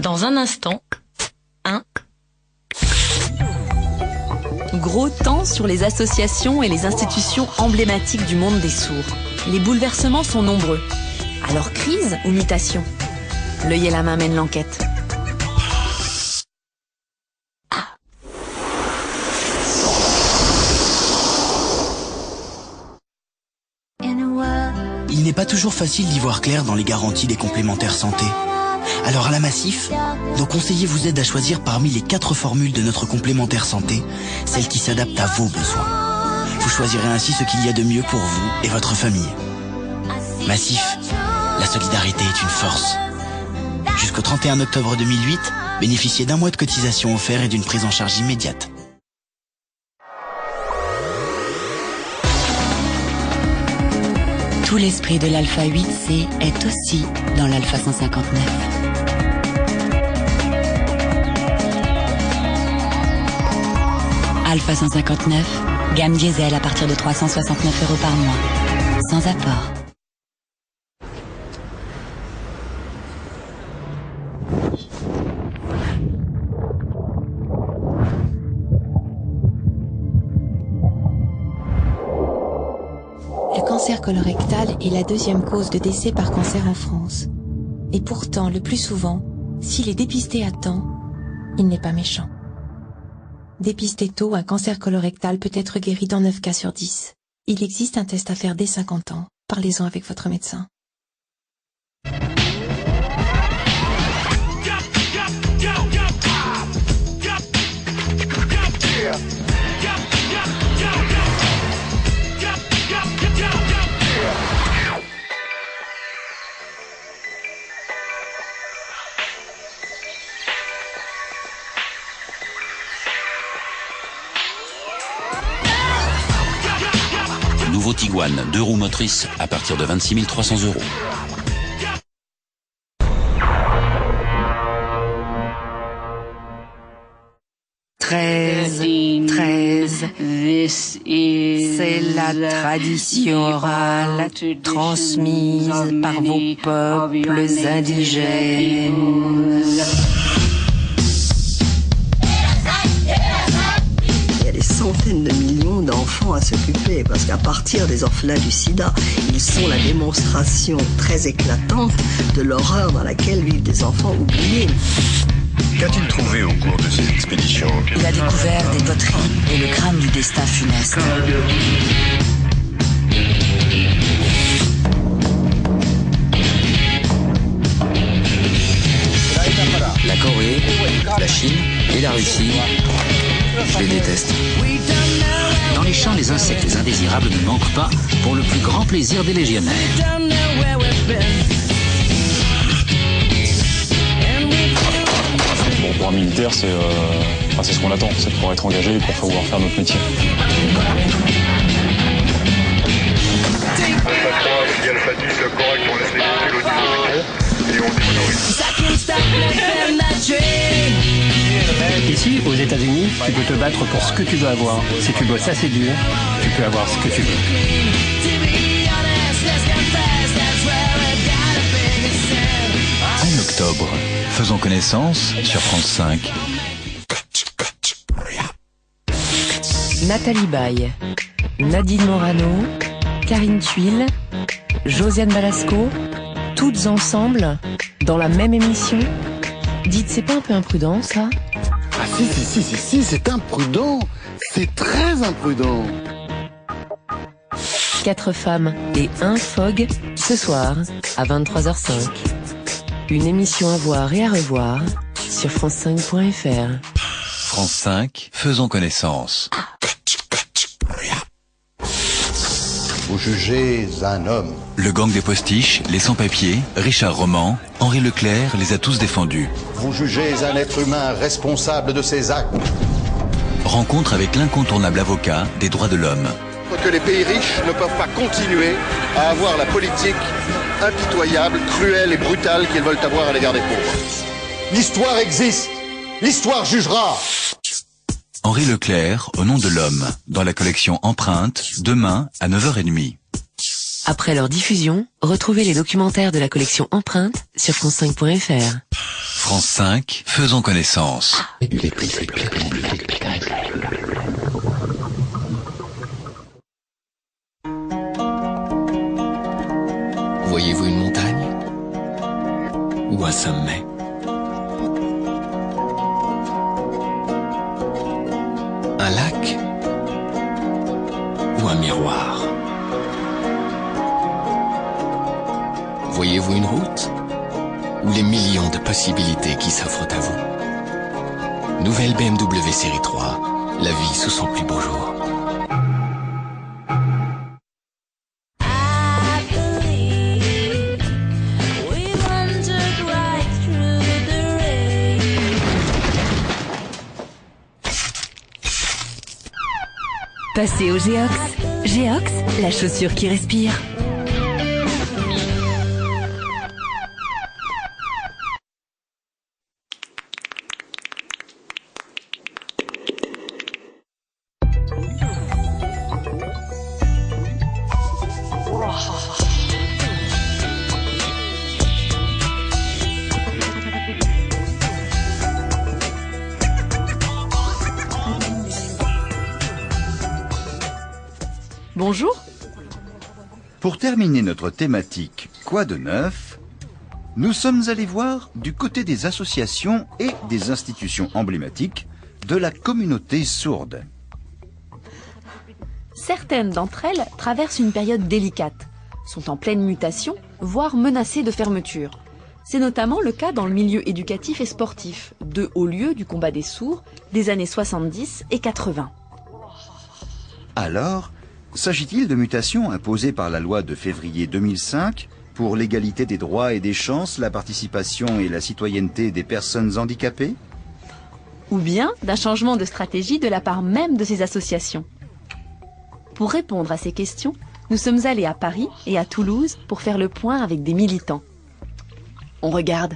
Dans un instant, Gros temps sur les associations et les institutions emblématiques du monde des sourds. Les bouleversements sont nombreux. Alors crise ou mutation? L'œil et la main mènent l'enquête. Il n'est pas toujours facile d'y voir clair dans les garanties des complémentaires santé. Alors à la Massif, nos conseillers vous aident à choisir parmi les 4 formules de notre complémentaire santé, celle qui s'adapte à vos besoins. Vous choisirez ainsi ce qu'il y a de mieux pour vous et votre famille. Massif, la solidarité est une force. Jusqu'au 31 octobre 2008, bénéficiez d'un mois de cotisation offert et d'une prise en charge immédiate. Tout l'esprit de l'Alpha 8C est aussi dans l'Alpha 159. Alpha 159, gamme diesel à partir de 369 € par mois, sans apport. Le cancer colorectal est la 2e cause de décès par cancer en France. Et pourtant, le plus souvent, s'il est dépisté à temps, il n'est pas méchant. Dépisté tôt, un cancer colorectal peut être guéri dans 9 cas sur 10. Il existe un test à faire dès 50 ans. Parlez-en avec votre médecin. Nouveau Tiguan, 2 roues motrices à partir de 26 300 €. Treize, c'est la tradition orale transmise par vos peuples indigènes. Il y a des centaines de millions d'enfants à s'occuper parce qu'à partir des orphelins du sida, ils sont la démonstration très éclatante de l'horreur dans laquelle vivent des enfants oubliés. Qu'a-t-il trouvé au cours de ces expéditions? Il a découvert des poteries et le crâne du destin funeste. La Corée, la Chine et la Russie, je les déteste. Dans les champs, les insectes indésirables ne manquent pas pour le plus grand plaisir des légionnaires. Bon, pour un militaire, c'est ce qu'on attend, c'est de pouvoir être engagé et pour pouvoir faire notre métier. Ici, aux États-Unis, tu peux te battre pour ce que tu veux avoir. Si tu bosses assez dur, tu peux avoir ce que tu veux. 1 octobre, faisons connaissance sur France 5. Nathalie Baye, Nadine Morano, Karine Tuile, Josiane Balasco, toutes ensemble, dans la même émission. Dites, c'est pas un peu imprudent, ça? Ah si, c'est imprudent. C'est très imprudent. 4 femmes et 1 Fogg, ce soir, à 23h05. Une émission à voir et à revoir sur france5.fr. France 5, faisons connaissance. Vous jugez un homme. Le gang des postiches, les sans-papiers, Richard Roman, Henri Leclerc les a tous défendus. Vous jugez un être humain responsable de ses actes. Rencontre avec l'incontournable avocat des droits de l'homme. Que les pays riches ne peuvent pas continuer à avoir la politique impitoyable, cruelle et brutale qu'ils veulent avoir à l'égard des pauvres. L'histoire existe. L'histoire jugera. Henri Leclerc, au nom de l'homme, dans la collection Empreinte, demain à 9h30. Après leur diffusion, retrouvez les documentaires de la collection Empreinte sur france5.fr. France 5, faisons connaissance. Voyez-vous une montagne ou un sommet? Un lac ou un miroir? Voyez-vous une route ou les millions de possibilités qui s'offrent à vous? Nouvelle BMW série 3, la vie sous son plus beau jour. Passez au Geox. Geox, la chaussure qui respire. Bonjour. Pour terminer notre thématique « Quoi de neuf ?», nous sommes allés voir du côté des associations et des institutions emblématiques de la communauté sourde. Certaines d'entre elles traversent une période délicate, sont en pleine mutation, voire menacées de fermeture. C'est notamment le cas dans le milieu éducatif et sportif, deux hauts lieux du combat des sourds des années 70 et 80. Alors, s'agit-il de mutations imposées par la loi de février 2005 pour l'égalité des droits et des chances, la participation et la citoyenneté des personnes handicapées? Ou bien d'un changement de stratégie de la part même de ces associations? Pour répondre à ces questions, nous sommes allés à Paris et à Toulouse pour faire le point avec des militants. On regarde.